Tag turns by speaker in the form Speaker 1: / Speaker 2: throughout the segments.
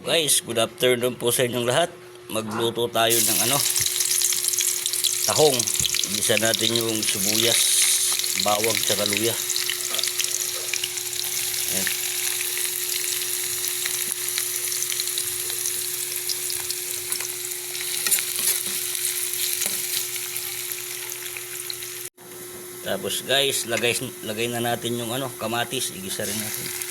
Speaker 1: Guys, good afternoon po sa inyong lahat. Magluto tayo ng tahong. Igisa natin yung sibuyas, bawang, tsaka luya. Ayan. Tapos guys, lagay na natin yung kamatis. Igisa rin natin.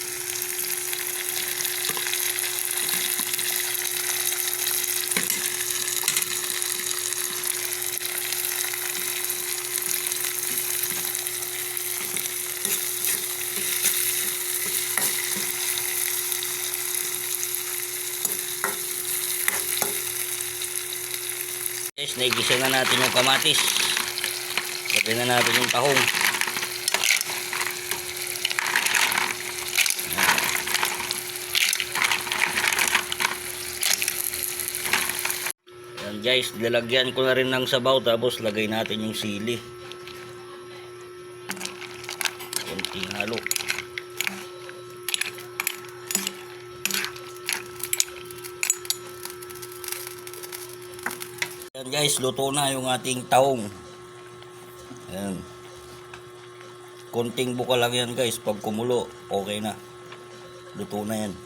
Speaker 1: Guys, naigisa na natin yung kamatis. Lagay na natin yung tahong. Yan guys, lalagyan ko na rin ng sabaw, tapos lagay natin yung sili. Konting halo. Yan guys, luto na yung ating tahong. Ayan. Konting buka lang yan guys. Pag kumulo, okay na. Luto na yan.